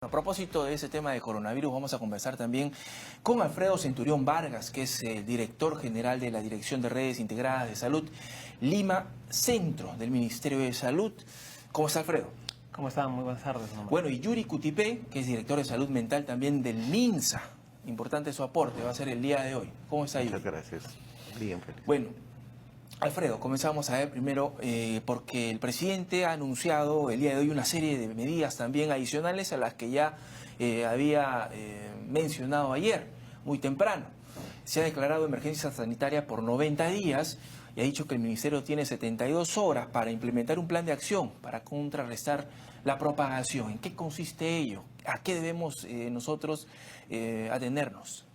A propósito de ese tema de coronavirus, vamos a conversar también con Alfredo Centurión Vargas, que es el director general de la Dirección de Redes Integradas de Salud Lima Centro del Ministerio de Salud. ¿Cómo está, Alfredo? ¿Cómo están? Muy buenas tardes. Bueno, y Yuri Cutipé, que es director de Salud Mental también del MINSA. Importante su aporte, va a ser el día de hoy. ¿Cómo está, Yuri? Muchas gracias. Bien, feliz. Bueno, Alfredo, comenzamos a ver primero porque el presidente ha anunciado el día de hoy una serie de medidas también adicionales a las que ya había mencionado ayer, muy temprano. Se ha declarado emergencia sanitaria por 90 días y ha dicho que el Ministerio tiene 72 horas para implementar un plan de acción para contrarrestar la propagación. ¿En qué consiste ello? ¿A qué debemos nosotros atendernos?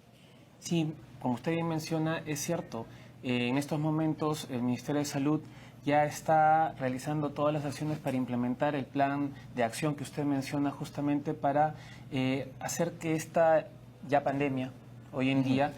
Sí, como usted bien menciona, es cierto. En estos momentos el Ministerio de Salud ya está realizando todas las acciones para implementar el plan de acción que usted menciona justamente para hacer que esta ya pandemia hoy en día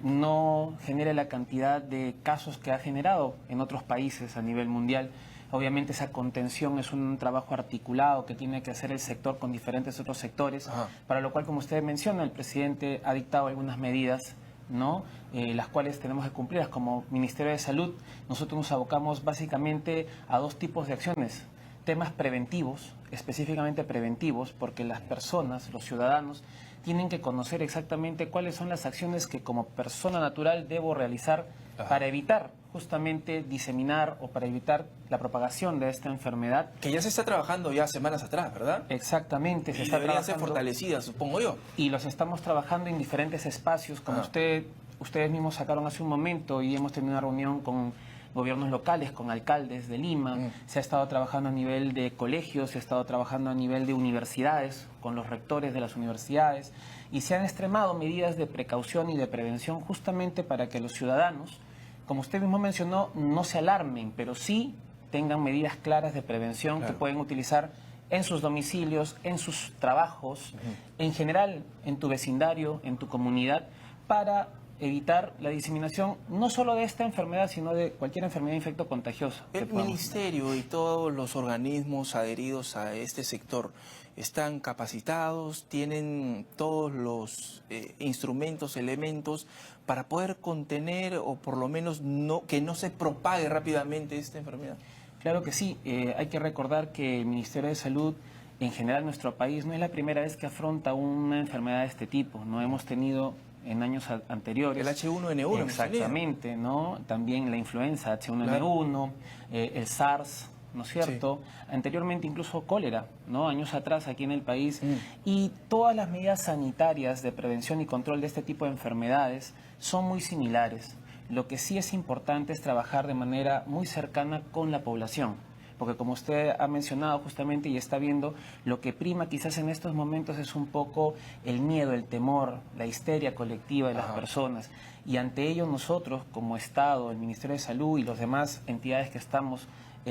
no genere la cantidad de casos que ha generado en otros países a nivel mundial. Obviamente esa contención es un trabajo articulado que tiene que hacer el sector con diferentes otros sectores, para lo cual, como usted menciona, el presidente ha dictado algunas medidas, ¿no? Las cuales tenemos que cumplirlas. Como Ministerio de Salud, nosotros nos abocamos básicamente a dos tipos de acciones. Temas preventivos, específicamente preventivos, porque las personas, los ciudadanos, tienen que conocer exactamente cuáles son las acciones que como persona natural debo realizar para evitar justamente diseminar o para evitar la propagación de esta enfermedad. Que ya se está trabajando ya semanas atrás, ¿verdad? Exactamente. Se está deberían ser fortalecidas, supongo yo. Y los estamos trabajando en diferentes espacios, como ustedes mismos sacaron hace un momento, y hemos tenido una reunión con gobiernos locales, con alcaldes de Lima. Se ha estado trabajando a nivel de colegios, se ha estado trabajando a nivel de universidades, con los rectores de las universidades, y se han extremado medidas de precaución y de prevención justamente para que los ciudadanos, como usted mismo mencionó, no se alarmen, pero sí tengan medidas claras de prevención que pueden utilizar en sus domicilios, en sus trabajos, en general en tu vecindario, en tu comunidad, para evitar la diseminación no solo de esta enfermedad, sino de cualquier enfermedad infectocontagiosa. El Ministerio y todos los organismos adheridos a este sector están capacitados, tienen todos los instrumentos, elementos para poder contener o por lo menos que no se propague rápidamente esta enfermedad. Claro que sí. Hay que recordar que el Ministerio de Salud, en general nuestro país, no es la primera vez que afronta una enfermedad de este tipo. No hemos tenido en años anteriores. El H1N1. Exactamente, ¿no? También la influenza H1N1, el SARS, ¿no es cierto? Sí. Anteriormente incluso cólera, ¿no? Años atrás aquí en el país. Y todas las medidas sanitarias de prevención y control de este tipo de enfermedades son muy similares. Lo que sí es importante es trabajar de manera muy cercana con la población. Porque como usted ha mencionado justamente y está viendo, lo que prima quizás en estos momentos es un poco el miedo, el temor, la histeria colectiva de las personas. Y ante ello nosotros como Estado, el Ministerio de Salud y las demás entidades que estamos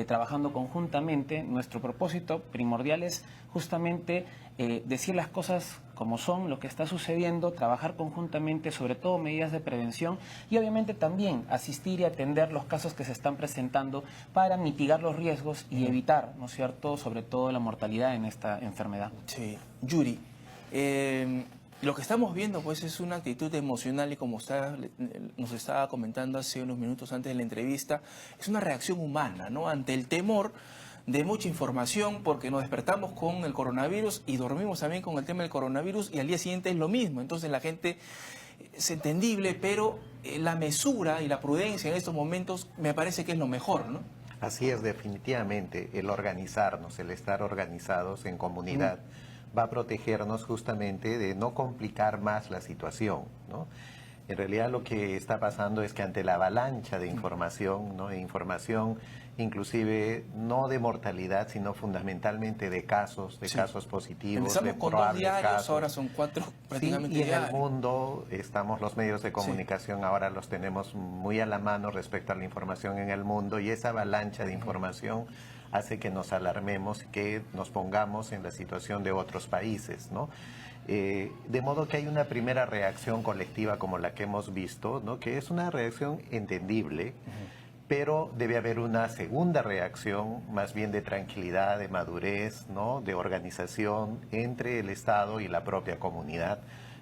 trabajando conjuntamente, nuestro propósito primordial es justamente decir las cosas como son, lo que está sucediendo, trabajar conjuntamente, sobre todo medidas de prevención y obviamente también asistir y atender los casos que se están presentando para mitigar los riesgos y evitar, ¿no es cierto?, sobre todo la mortalidad en esta enfermedad. Sí. Yuri, lo que estamos viendo pues es una actitud emocional y como usted nos estaba comentando hace unos minutos antes de la entrevista, es una reacción humana, ¿no?, ante el temor de mucha información, porque nos despertamos con el coronavirus y dormimos también con el tema del coronavirus y al día siguiente es lo mismo. Entonces la gente es entendible, pero la mesura y la prudencia en estos momentos me parece que es lo mejor, ¿no? Así es, definitivamente. El organizarnos, el estar organizados en comunidad va a protegernos justamente de no complicar más la situación, ¿no? En realidad lo que está pasando es que ante la avalancha de información, ¿no?, información inclusive no de mortalidad, sino fundamentalmente de casos positivos. Empezamos con 2 diarios, ahora son 4 prácticamente y en diarios. el mundo los medios de comunicación ahora los tenemos muy a la mano respecto a la información en el mundo, y esa avalancha de información hace que nos alarmemos, que nos pongamos en la situación de otros países, ¿no? De modo que hay una primera reacción colectiva como la que hemos visto, ¿no?, que es una reacción entendible, pero debe haber una segunda reacción, más bien de tranquilidad, de madurez, ¿no? De organización entre el Estado y la propia comunidad,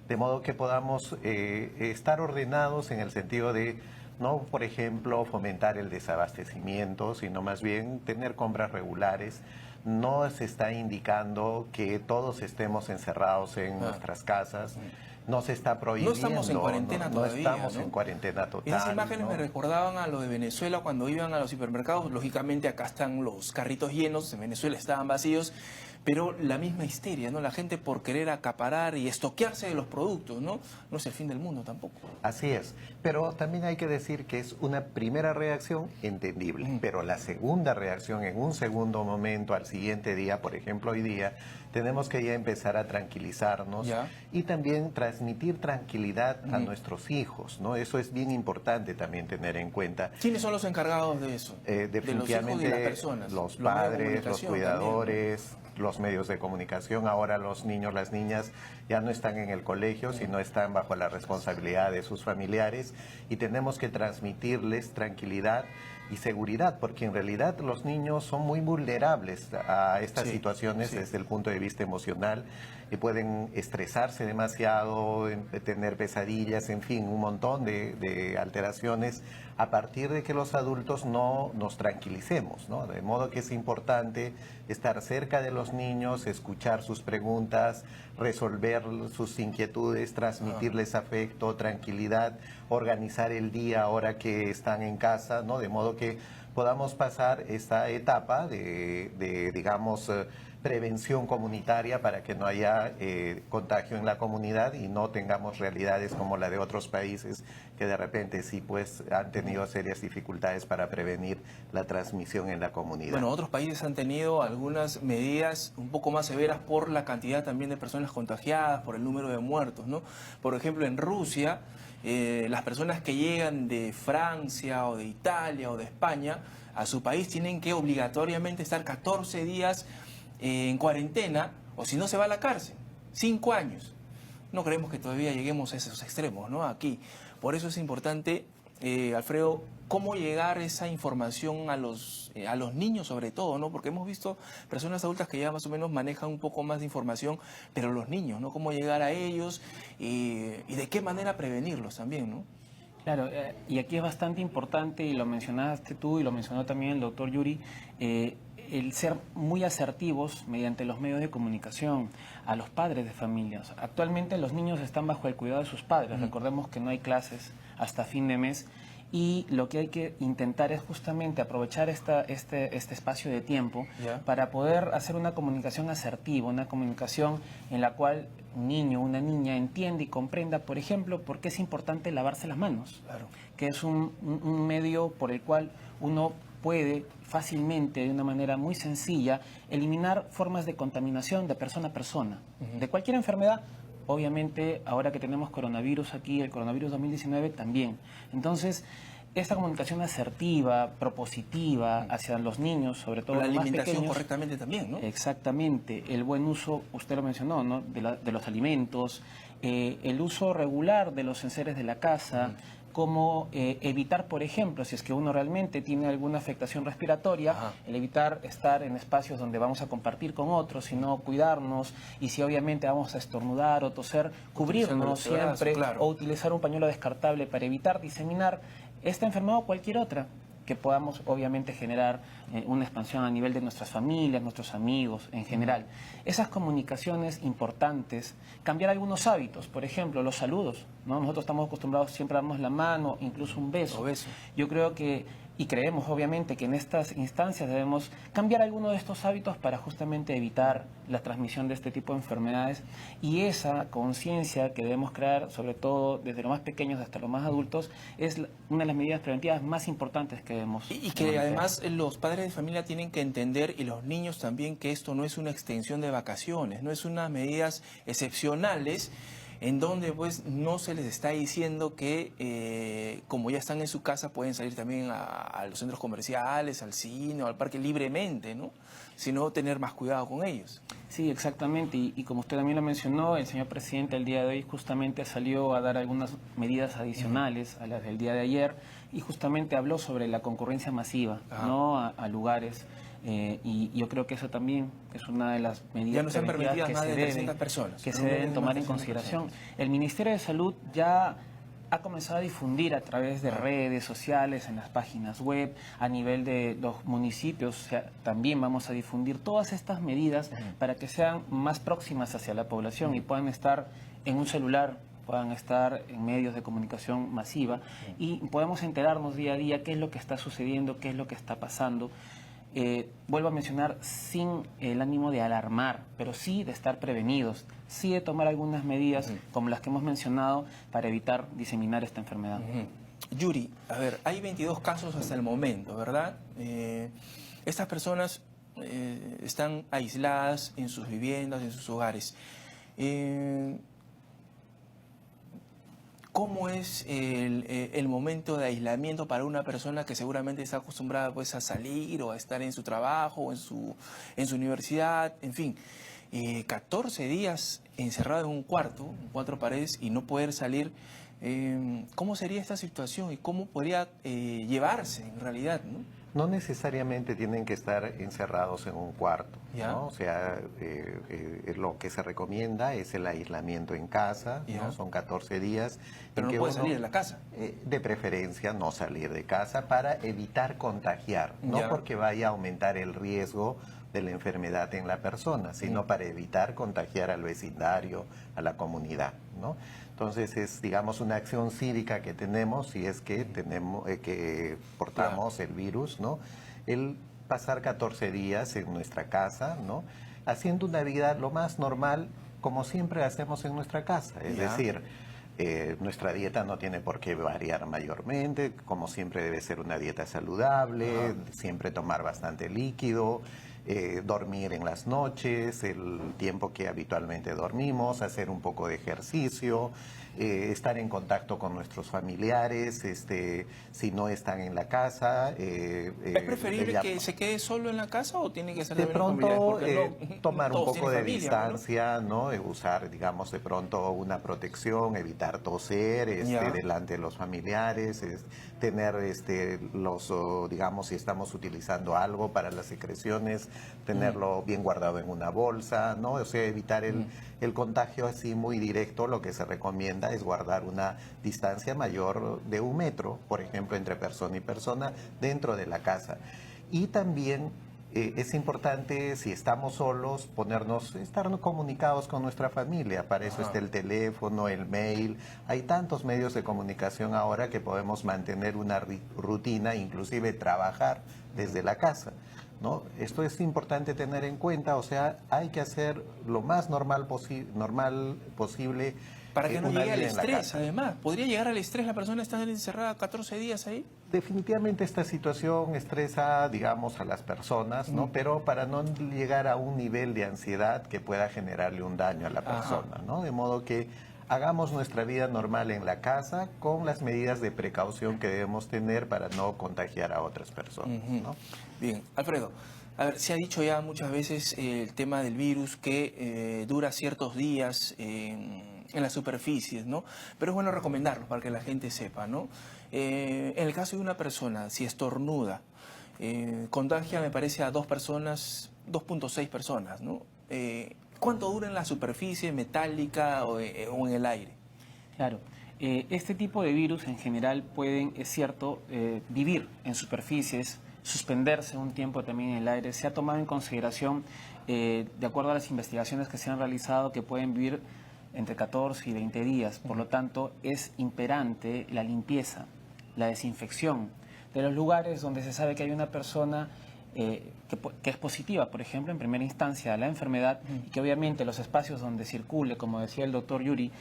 de modo que podamos estar ordenados en el sentido de no, por ejemplo, fomentar el desabastecimiento, sino más bien tener compras regulares. No se está indicando que todos estemos encerrados en nuestras casas. No se está prohibiendo. No estamos en cuarentena todavía. No estamos en cuarentena total. Esas imágenes ¿no? me recordaban a lo de Venezuela cuando iban a los hipermercados. Lógicamente acá están los carritos llenos, en Venezuela estaban vacíos, pero la misma histeria, ¿no? La gente por querer acaparar y estoquearse de los productos, ¿no? No es el fin del mundo tampoco. Así es, pero también hay que decir que es una primera reacción entendible, pero la segunda reacción en un segundo momento, al siguiente día, por ejemplo hoy día, tenemos que ya empezar a tranquilizarnos y también transmitir tranquilidad a nuestros hijos, ¿no? Eso es bien importante también tener en cuenta. ¿Quiénes son los encargados de eso? Definitivamente de los hijos de las personas. los padres, los cuidadores, también, ¿no? Los medios de comunicación. Ahora los niños, las niñas ya no están en el colegio, sino están bajo la responsabilidad de sus familiares y tenemos que transmitirles tranquilidad y seguridad, porque en realidad los niños son muy vulnerables a estas situaciones desde el punto de vista emocional y pueden estresarse demasiado, tener pesadillas, en fin, un montón de alteraciones a partir de que los adultos no nos tranquilicemos, ¿no? De modo que es importante estar cerca de los niños, escuchar sus preguntas, resolver sus inquietudes, transmitirles afecto, tranquilidad, organizar el día ahora que están en casa, ¿no? De modo que podamos pasar esta etapa de digamos, prevención comunitaria para que no haya contagio en la comunidad y no tengamos realidades como la de otros países que de repente sí pues han tenido serias dificultades para prevenir la transmisión en la comunidad. Bueno, otros países han tenido algunas medidas un poco más severas por la cantidad también de personas contagiadas, por el número de muertos, ¿no? Por ejemplo, en Rusia, las personas que llegan de Francia o de Italia o de España a su país tienen que obligatoriamente estar 14 días en cuarentena, o si no se va a la cárcel, 5 años. No creemos que todavía lleguemos a esos extremos, ¿no? Aquí. Por eso es importante, Alfredo, cómo llegar esa información a los niños sobre todo, ¿no? Porque hemos visto personas adultas que ya más o menos manejan un poco más de información, pero los niños, ¿no? Cómo llegar a ellos y de qué manera prevenirlos también, ¿no? Claro, y aquí es bastante importante, y lo mencionaste tú y lo mencionó también el doctor Yuri, el ser muy asertivos mediante los medios de comunicación a los padres de familias. Actualmente los niños están bajo el cuidado de sus padres. Recordemos que no hay clases hasta fin de mes y lo que hay que intentar es justamente aprovechar este espacio de tiempo para poder hacer una comunicación asertiva, una comunicación en la cual un niño, una niña entiende y comprenda, por ejemplo, por qué es importante lavarse las manos, que es un medio por el cual uno puede fácilmente, de una manera muy sencilla, eliminar formas de contaminación de persona a persona, de cualquier enfermedad. Obviamente, ahora que tenemos coronavirus aquí, el coronavirus 2019 también. Entonces, esta comunicación asertiva, propositiva hacia los niños, sobre todo la los más alimentación pequeños, correctamente también, ¿no? Exactamente, el buen uso, usted lo mencionó, ¿no? de los alimentos, el uso regular de los enseres de la casa, como evitar, por ejemplo, si es que uno realmente tiene alguna afectación respiratoria, el evitar estar en espacios donde vamos a compartir con otros, sino cuidarnos, y si obviamente vamos a estornudar o toser, cubrirnos siempre, o utilizar un pañuelo descartable para evitar diseminar esta enfermedad o cualquier otra, que podamos obviamente generar una expansión a nivel de nuestras familias, nuestros amigos en general. Esas comunicaciones importantes, cambiar algunos hábitos, por ejemplo, los saludos, ¿no? Nosotros estamos acostumbrados siempre a darnos la mano, incluso un beso. Yo creo que, y creemos obviamente que en estas instancias debemos cambiar algunos de estos hábitos para justamente evitar la transmisión de este tipo de enfermedades, y esa conciencia que debemos crear, sobre todo desde los más pequeños hasta los más adultos, es una de las medidas preventivas más importantes que debemos. Y que además los padres de familia tienen que entender, y los niños también, que esto no es una extensión de vacaciones, no es unas medidas excepcionales en donde pues no se les está diciendo que como ya están en su casa pueden salir también a los centros comerciales, al cine o al parque libremente, ¿no? Sino tener más cuidado con ellos. Sí, exactamente. Y como usted también lo mencionó, el señor presidente el día de hoy justamente salió a dar algunas medidas adicionales a las del día de ayer y justamente habló sobre la concurrencia masiva, ¿no? a lugares. Y yo creo que eso también es una de las medidas ya no sean preventivas permitidas más de 300 personas, que se deben tomar en consideración. El Ministerio de Salud ya ha comenzado a difundir a través de redes sociales, en las páginas web, a nivel de los municipios, o sea, también vamos a difundir todas estas medidas para que sean más próximas hacia la población y puedan estar en un celular, puedan estar en medios de comunicación masiva y podemos enterarnos día a día qué es lo que está sucediendo, qué es lo que está pasando. Vuelvo a mencionar, sin el ánimo de alarmar, pero sí de estar prevenidos, sí de tomar algunas medidas como las que hemos mencionado para evitar diseminar esta enfermedad. Yuri, a ver, hay 22 casos hasta el momento, ¿verdad? Estas personas están aisladas en sus viviendas, en sus hogares. ¿Cómo es el momento de aislamiento para una persona que seguramente está acostumbrada pues, a salir o a estar en su trabajo o en su universidad? En fin, 14 días encerrado en un cuarto, en 4 paredes y no poder salir. ¿Cómo sería esta situación y cómo podría llevarse en realidad, ¿no? No necesariamente tienen que estar encerrados en un cuarto, ¿no? O sea, lo que se recomienda es el aislamiento en casa, ¿no? Son 14 días. Pero no puede salir de la casa. De preferencia no salir de casa para evitar contagiar, no porque vaya a aumentar el riesgo de la enfermedad en la persona, sino para evitar contagiar al vecindario, a la comunidad, ¿no? Entonces es, digamos, una acción cívica que tenemos si es que tenemos que portamos el virus, ¿no? El pasar 14 días en nuestra casa, ¿no? Haciendo una vida lo más normal como siempre hacemos en nuestra casa, es decir, nuestra dieta no tiene por qué variar mayormente, como siempre debe ser una dieta saludable, siempre tomar bastante líquido, dormir en las noches, el tiempo que habitualmente dormimos, hacer un poco de ejercicio, estar en contacto con nuestros familiares, si no están en la casa. ¿Es preferible que se quede solo en la casa o tiene que ser de pronto tomar un poco de familia, distancia, ¿no? Usar, digamos, de pronto una protección, evitar toser delante de los familiares, tener digamos, si estamos utilizando algo para las secreciones, tenerlo bien guardado en una bolsa, ¿no? O sea, evitar el contagio así muy directo. Lo que se recomienda es guardar una distancia mayor de 1 metro, por ejemplo, entre persona y persona dentro de la casa. Y también es importante, si estamos solos, estar comunicados con nuestra familia. Para eso está el teléfono, el mail. Hay tantos medios de comunicación ahora que podemos mantener una rutina, inclusive trabajar desde la casa, ¿no? Esto es importante tener en cuenta, o sea, hay que hacer lo más normal posible. Para que no llegue al estrés, además. ¿Podría llegar al estrés la persona estar encerrada 14 días ahí? Definitivamente esta situación estresa, digamos, a las personas, ¿no? Pero para no llegar a un nivel de ansiedad que pueda generarle un daño a la persona, ¿no? De modo que hagamos nuestra vida normal en la casa con las medidas de precaución que debemos tener para no contagiar a otras personas, ¿no? Bien, Alfredo, a ver, se ha dicho ya muchas veces el tema del virus que dura ciertos días en las superficies, ¿no? Pero es bueno recomendarlo para que la gente sepa, ¿no? En el caso de una persona, si estornuda, contagia, me parece, a 2 personas, 2.6 personas, ¿no? ¿Cuánto dura en la superficie metálica o en el aire? Claro. Este tipo de virus en general pueden, es cierto, vivir en superficies, suspenderse un tiempo también en el aire. Se ha tomado en consideración, de acuerdo a las investigaciones que se han realizado, que pueden vivir entre 14 y 20 días. Por lo tanto, es imperante la limpieza, la desinfección de los lugares donde se sabe que hay una persona que es positiva, por ejemplo, en primera instancia a la enfermedad, y que obviamente los espacios donde circule, como decía el doctor Yuri,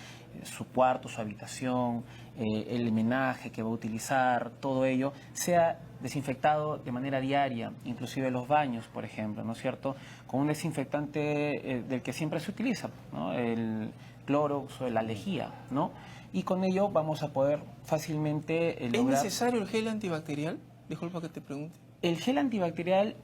su cuarto, su habitación, el homenaje que va a utilizar, todo ello, sea desinfectado de manera diaria, inclusive los baños, por ejemplo, ¿no es cierto?, con un desinfectante del que siempre se utiliza, ¿no?, el Clorox o la lejía, ¿no? Y con ello vamos a poder fácilmente ¿Es lograr... necesario el gel antibacterial? Disculpa que te pregunte. El gel antibacterial...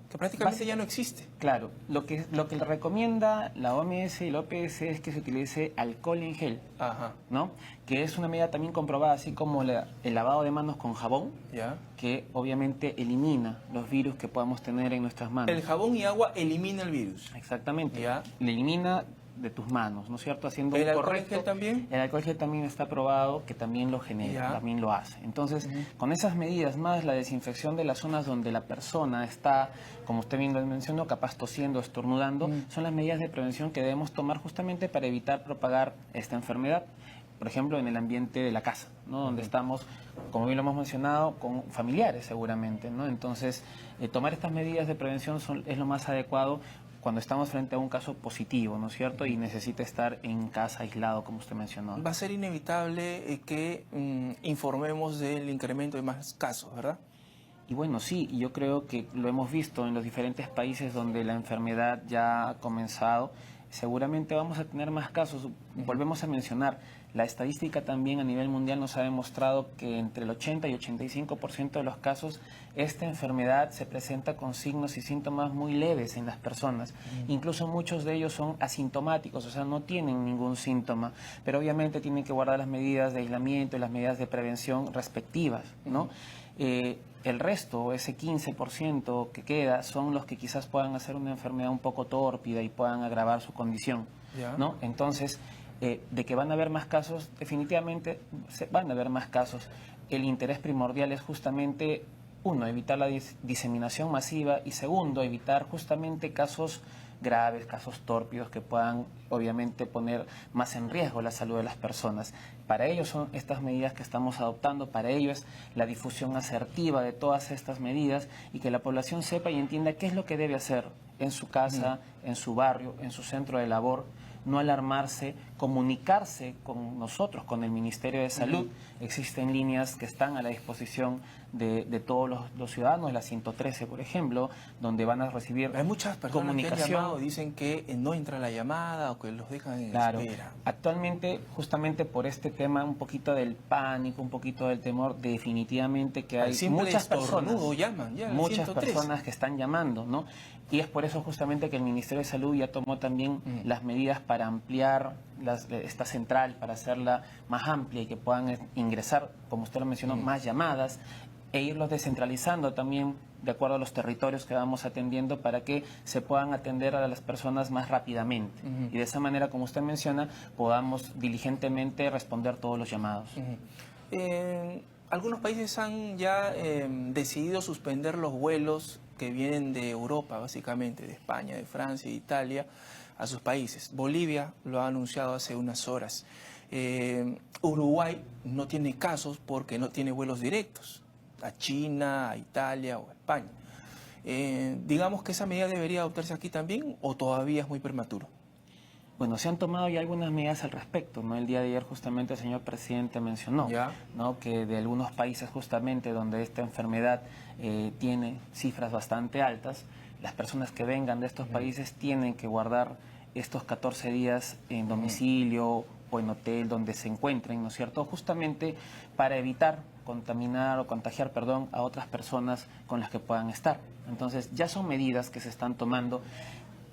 Que prácticamente ya no existe. Claro, lo que le recomienda la OMS y la OPS es que se utilice alcohol en gel, Ajá. ¿no? Que es una medida también comprobada, así como el lavado de manos con jabón, Ya. que obviamente elimina los virus que podamos tener en nuestras manos. El jabón y agua elimina el virus. Exactamente. Ya. Le elimina de tus manos, ¿no es cierto? Haciendo ¿El un alcohol correcto... en gel también? El alcohol gel también está probado que también lo genera, Ya. también lo hace. Entonces, con esas medidas, más la desinfección de las zonas donde la persona está, como usted bien lo mencionó, capaz tosiendo, estornudando, son las medidas de prevención que debemos tomar justamente para evitar propagar esta enfermedad. Por ejemplo, en el ambiente de la casa, ¿no? Donde estamos, como bien lo hemos mencionado, con familiares seguramente, ¿no? Entonces, tomar estas medidas de prevención es lo más adecuado cuando estamos frente a un caso positivo, ¿no es cierto? Y necesita estar en casa aislado, como usted mencionó. Va a ser inevitable que informemos del incremento de más casos, ¿verdad? Y bueno, sí, yo creo que lo hemos visto en los diferentes países donde la enfermedad ya ha comenzado. Seguramente vamos a tener más casos. Volvemos a mencionar, la estadística también a nivel mundial nos ha demostrado que entre el 80 y 85% de los casos esta enfermedad se presenta con signos y síntomas muy leves en las personas. Incluso muchos de ellos son asintomáticos, o sea, no tienen ningún síntoma, pero obviamente tienen que guardar las medidas de aislamiento y las medidas de prevención respectivas, ¿no? El resto, ese 15% que queda, son los que quizás puedan hacer una enfermedad un poco tórpida y puedan agravar su condición, Ya. ¿no? Entonces, de que van a haber más casos, definitivamente van a haber más casos. El interés primordial es justamente, uno, evitar la diseminación masiva y segundo, evitar justamente casos graves, casos tórpidos que puedan obviamente poner más en riesgo la salud de las personas. Para ello son estas medidas que estamos adoptando, para ello es la difusión asertiva de todas estas medidas y que la población sepa y entienda qué es lo que debe hacer en su casa, en su barrio, en su centro de labor, no alarmarse, comunicarse con nosotros, con el Ministerio de Salud. Existen líneas que están a la disposición de todos los ciudadanos, la 113, por ejemplo, donde van a recibir Hay muchas personas comunicación. que han llamado, dicen que no entra la llamada o que los dejan en Claro. espera. Actualmente, justamente por este tema, un poquito del pánico, un poquito del temor, definitivamente que Al hay simple muchas personas, estornudo llaman, ya, al muchas 103. personas que están llamando, ¿no? Y es por eso justamente que el Ministerio de Salud ya tomó también las medidas para ampliar esta central, para hacerla más amplia y que puedan ingresar, como usted lo mencionó, más llamadas e irlos descentralizando también de acuerdo a los territorios que vamos atendiendo para que se puedan atender a las personas más rápidamente. Y de esa manera, como usted menciona, podamos diligentemente responder todos los llamados. Algunos países han ya decidido suspender los vuelos que vienen de Europa, básicamente, de España, de Francia, de Italia, a sus países. Bolivia lo ha anunciado hace unas horas. Uruguay no tiene casos porque no tiene vuelos directos a China, a Italia o a España. Digamos que esa medida debería adoptarse aquí también o todavía es muy prematuro. Bueno, se han tomado ya algunas medidas al respecto, ¿no? El día de ayer justamente el señor presidente mencionó, ¿no?, que de algunos países justamente donde esta enfermedad tiene cifras bastante altas, las personas que vengan de estos países tienen que guardar estos 14 días en domicilio o en hotel donde se encuentren, ¿no es cierto?, justamente para evitar contaminar o contagiar, perdón, a otras personas con las que puedan estar. Entonces, ya son medidas que se están tomando.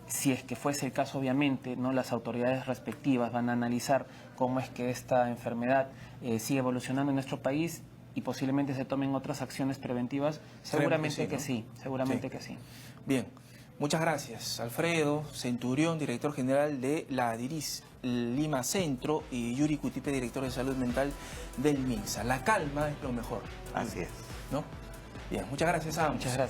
Si es que fuese el caso, obviamente, ¿no?, las autoridades respectivas van a analizar cómo es que esta enfermedad sigue evolucionando en nuestro país y posiblemente se tomen otras acciones preventivas. Seguramente que sí, seguramente que sí. Bien, muchas gracias. Alfredo Centurión, director general de la DIRIS Lima Centro, y Yuri Cutipe, director de salud mental del MINSA. La calma es lo mejor. Así es. ¿No? Bien, muchas gracias a ambos. Muchas gracias.